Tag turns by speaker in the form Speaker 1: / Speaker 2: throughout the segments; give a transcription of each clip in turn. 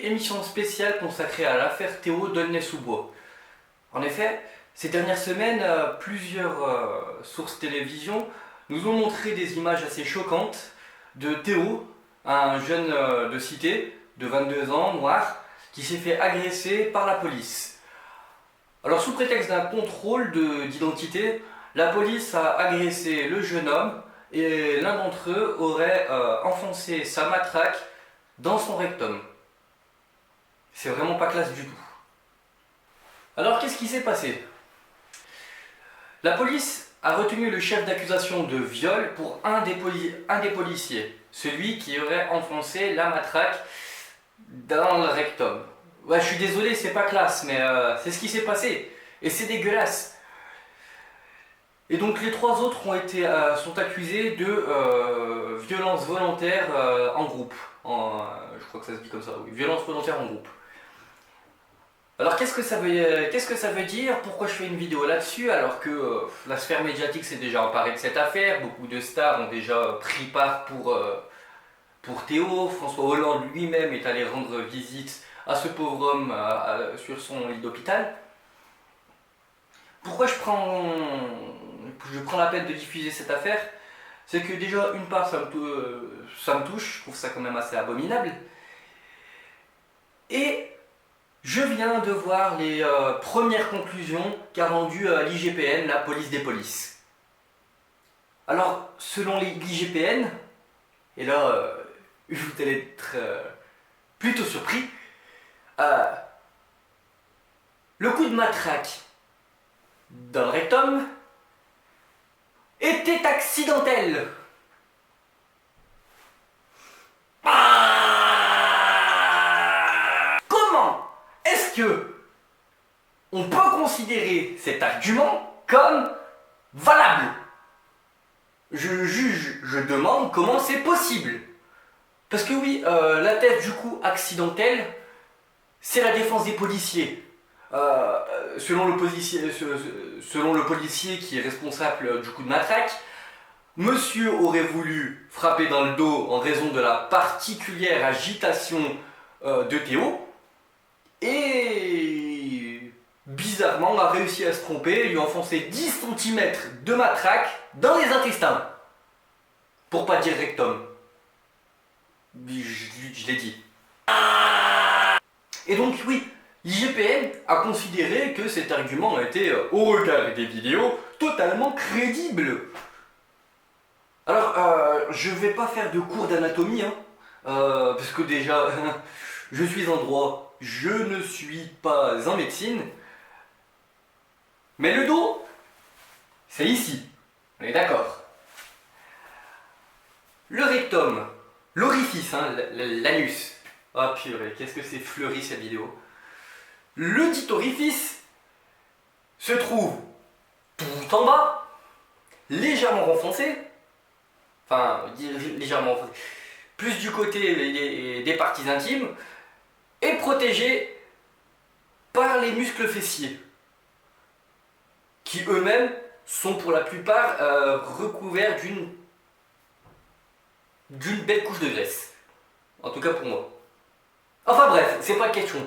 Speaker 1: émission spéciale consacrée à l'affaire Théo d'Aulnay-sous-Bois. En effet, ces dernières semaines, plusieurs sources télévision nous ont montré des images assez choquantes de Théo, un jeune de cité de 22 ans, noir, qui s'est fait agresser par la police. Alors sous prétexte d'un contrôle d'identité, la police a agressé le jeune homme et l'un d'entre eux aurait enfoncé sa matraque dans son rectum. C'est vraiment pas classe du tout. Alors qu'est-ce qui s'est passé? La police a retenu le chef d'accusation de viol pour un des policiers, celui qui aurait enfoncé la matraque dans le rectum. Ouais, je suis désolé, c'est pas classe, mais c'est ce qui s'est passé. Et c'est dégueulasse. Et donc les trois autres sont accusés de violence volontaire en groupe. Je crois que ça se dit comme ça, oui. Violence volontaire en groupe. Alors qu'est-ce que ça veut dire? Pourquoi je fais une vidéo là-dessus alors que la sphère médiatique s'est déjà emparée de cette affaire? Beaucoup de stars ont déjà pris part pour Théo. François Hollande lui-même est allé rendre visite à ce pauvre homme sur son lit d'hôpital. Pourquoi je prends la peine de diffuser cette affaire? C'est que déjà, une part, ça me touche, je trouve ça quand même assez abominable. Et je viens de voir les premières conclusions qu'a rendues l'IGPN, la police des polices. Alors, selon l'IGPN, et là, vous allez être plutôt surpris, le coup de matraque dans le rectum était accidentel. Comment est-ce que on peut considérer cet argument comme valable? Je demande comment c'est possible. Parce que oui, la thèse du coup accidentel, c'est la défense des policiers. Selon le policier qui est responsable du coup de matraque, monsieur aurait voulu frapper dans le dos en raison de la particulière agitation de Théo et bizarrement a réussi à se tromper et lui enfoncer 10 cm de matraque dans les intestins. Pour pas dire rectum. Je l'ai dit. Et donc oui, l'IGPN a considéré que cet argument était, au regard des vidéos, totalement crédible. Alors, je vais pas faire de cours d'anatomie, parce que déjà, je suis en droit, je ne suis pas en médecine. Mais le dos, c'est ici, on est d'accord. Le rectum, l'orifice, l'anus. Ah purée, qu'est-ce que c'est fleuri cette vidéo. Le dit orifice se trouve tout en bas, légèrement renfoncé, légèrement renfoncé, plus du côté des parties intimes, et protégé par les muscles fessiers, qui eux-mêmes sont pour la plupart recouverts d'une belle couche de graisse. En tout cas pour moi. Enfin bref, c'est pas question.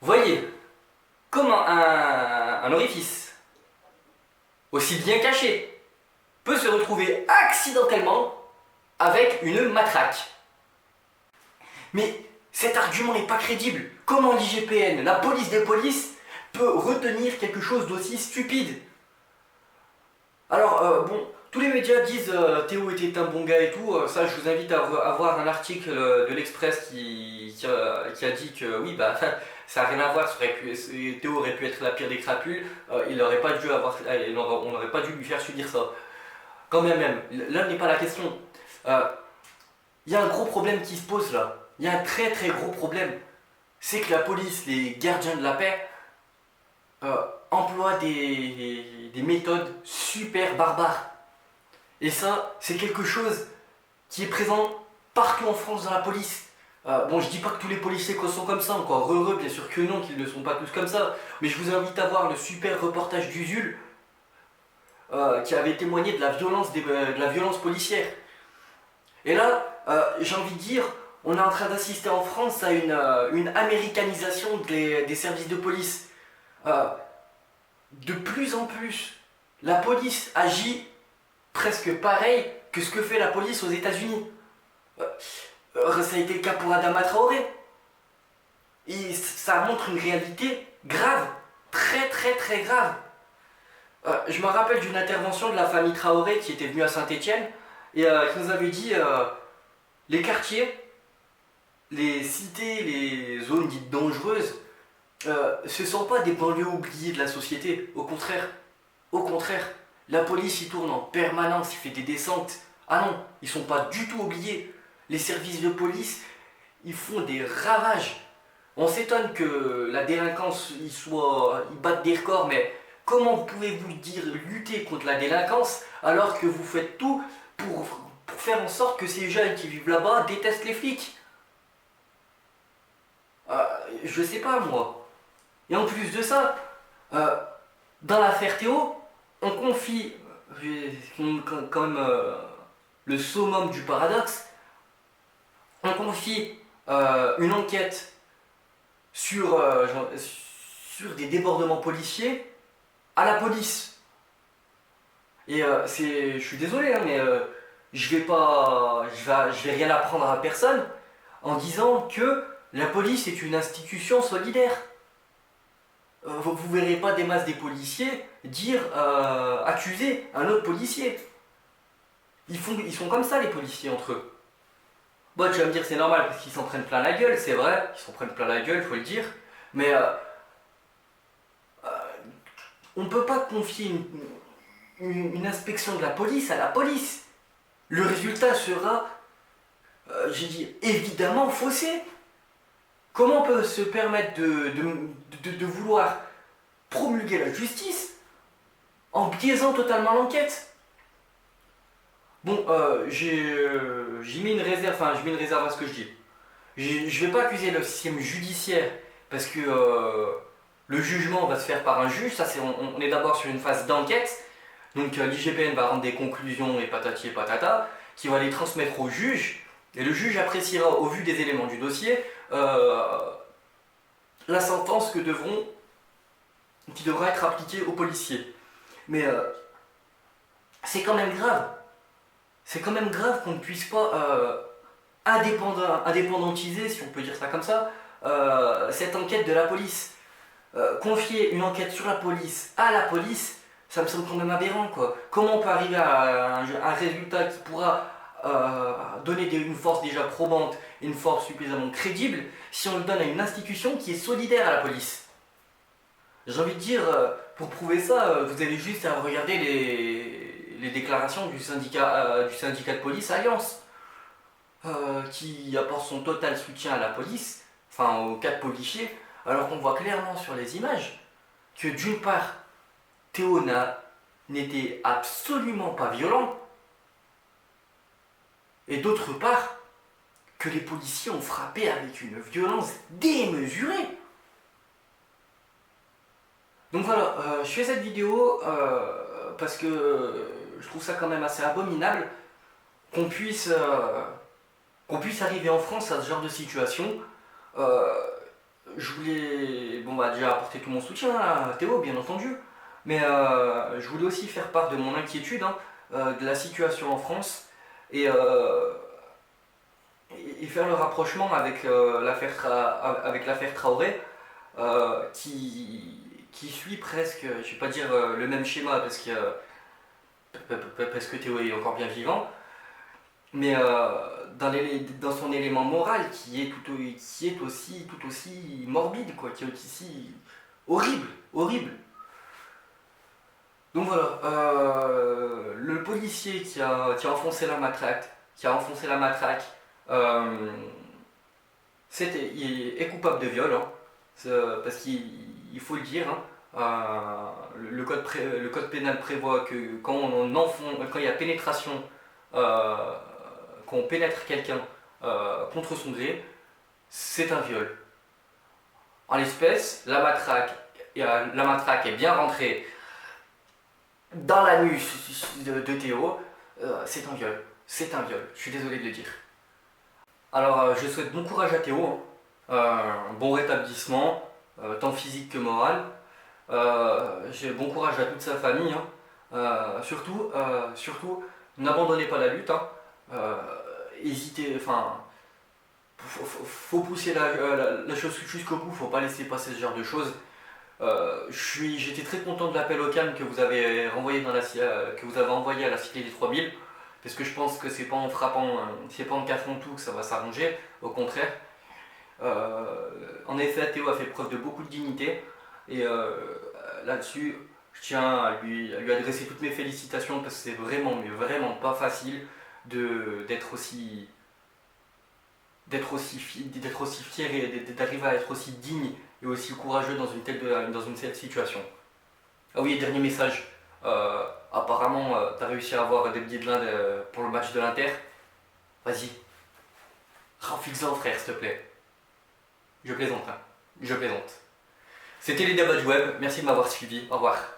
Speaker 1: Voyez comment un orifice aussi bien caché peut se retrouver accidentellement avec une matraque. Mais cet argument n'est pas crédible. Comment l'IGPN, la police des polices, peut retenir quelque chose d'aussi stupide? Alors bon, tous les médias disent Théo était un bon gars et tout, ça je vous invite à voir un article de l'Express qui a dit que oui, bah ça n'a rien à voir, Théo aurait pu être la pire des crapules, on n'aurait pas dû lui faire subir ça. Quand même, là n'est pas la question. Il y a un gros problème qui se pose là, il y a un très très gros problème. C'est que la police, les gardiens de la paix, emploient des méthodes super barbares. Et ça, c'est quelque chose qui est présent partout en France dans la police. Bon, je dis pas que tous les policiers sont comme ça, encore heureux, bien sûr que non, qu'ils ne sont pas tous comme ça. Mais je vous invite à voir le super reportage d'Usul qui avait témoigné de la violence policière. Et là, j'ai envie de dire, on est en train d'assister en France à une américanisation des services de police. Euh, de plus en plus, la police agit presque pareil que ce que fait la police aux États-Unis. Ça a été le cas pour Adama Traoré. Et ça montre une réalité grave, très très très grave. Je me rappelle d'une intervention de la famille Traoré qui était venue à Saint-Étienne et qui nous avait dit les quartiers, les cités, les zones dites dangereuses, ce ne sont pas des banlieues oubliées de la société. Au contraire, la police y tourne en permanence, il fait des descentes. Ah non, ils sont pas du tout oubliés. Les services de police, ils font des ravages. On s'étonne que la délinquance, ils battent des records, mais comment pouvez-vous dire lutter contre la délinquance alors que vous faites tout pour faire en sorte que ces jeunes qui vivent là-bas détestent les flics? Je sais pas moi. Et en plus de ça, dans l'affaire Théo, on confie quand même le summum du paradoxe, on confie une enquête sur des débordements policiers à la police. Et je suis désolé, hein, mais je vais rien apprendre à personne en disant que la police est une institution solidaire. Vous verrez pas des masses des policiers accuser un autre policier. Ils sont comme ça les policiers entre eux. Bon, tu vas me dire c'est normal parce qu'ils s'en prennent plein la gueule, c'est vrai, ils s'en prennent plein la gueule, faut le dire. Mais on ne peut pas confier une inspection de la police à la police. Le résultat sera, j'ai dit, évidemment faussé. Comment on peut se permettre de vouloir promulguer la justice en biaisant totalement l'enquête? Bon, j'ai mis une réserve, enfin je mets une réserve à ce que je dis. Je vais pas accuser le système judiciaire parce que le jugement va se faire par un juge, ça on est d'abord sur une phase d'enquête, donc l'IGPN va rendre des conclusions et patati et patata, qui va les transmettre au juge, et le juge appréciera au vu des éléments du dossier la sentence qui devra être appliquée aux policiers. Mais c'est quand même grave. C'est quand même grave qu'on ne puisse pas indépendantiser, si on peut dire ça comme ça, cette enquête de la police. Confier une enquête sur la police à la police, ça me semble quand même aberrant, quoi. Comment on peut arriver à un résultat qui pourra donner une force déjà probante, une force suffisamment crédible, si on le donne à une institution qui est solidaire à la police? J'ai envie de dire, pour prouver ça, vous avez juste à regarder les déclarations du syndicat de police Alliance, qui apporte son total soutien à la police, enfin aux 4 policiers, alors qu'on voit clairement sur les images que d'une part, Théo n'était absolument pas violent, et d'autre part, que les policiers ont frappé avec une violence démesurée. Donc voilà, je fais cette vidéo parce que je trouve ça quand même assez abominable qu'on puisse arriver en France à ce genre de situation. Je voulais déjà apporter tout mon soutien à Théo, bien entendu, mais je voulais aussi faire part de mon inquiétude de la situation en France et faire le rapprochement avec l'affaire Traoré qui suit presque, je vais pas dire le même schéma parce que Théo est encore bien vivant, mais dans son élément moral qui est tout aussi morbide, quoi, qui est aussi horrible. Donc voilà, le policier qui a enfoncé la matraque, il est coupable de viol, parce qu'il faut le dire, le code pénal prévoit que quand il y a pénétration, quand on pénètre quelqu'un contre son gré, c'est un viol. En l'espèce, la matraque est bien rentrée dans l'anus de Théo, c'est un viol. Je suis désolé de le dire. Alors, je souhaite bon courage à Théo, hein. Bon rétablissement, tant physique que moral. Bon courage à toute sa famille, hein. Surtout, n'abandonnez pas la lutte, hein. Euh, Hésitez, enfin, faut pousser la chose jusqu'au bout, faut pas laisser passer ce genre de choses. J'étais très content de l'appel au calme que vous avez que vous avez envoyé à la Cité des 3000, parce que je pense que c'est pas en frappant, c'est pas en cassant tout que ça va s'arranger, au contraire. En effet, Théo a fait preuve de beaucoup de dignité, et là-dessus, je tiens à lui adresser toutes mes félicitations, parce que c'est vraiment, mais vraiment pas facile d'être aussi fier et d'arriver à être aussi digne et aussi courageux dans une telle situation. Ah oui, et dernier message. Apparemment, t'as réussi à avoir des billets de l'Inde pour le match de l'Inter. Vas-y, rafile-en frère, s'il te plaît. Je plaisante, hein. Je plaisante. C'était les débats du web. Merci de m'avoir suivi. Au revoir.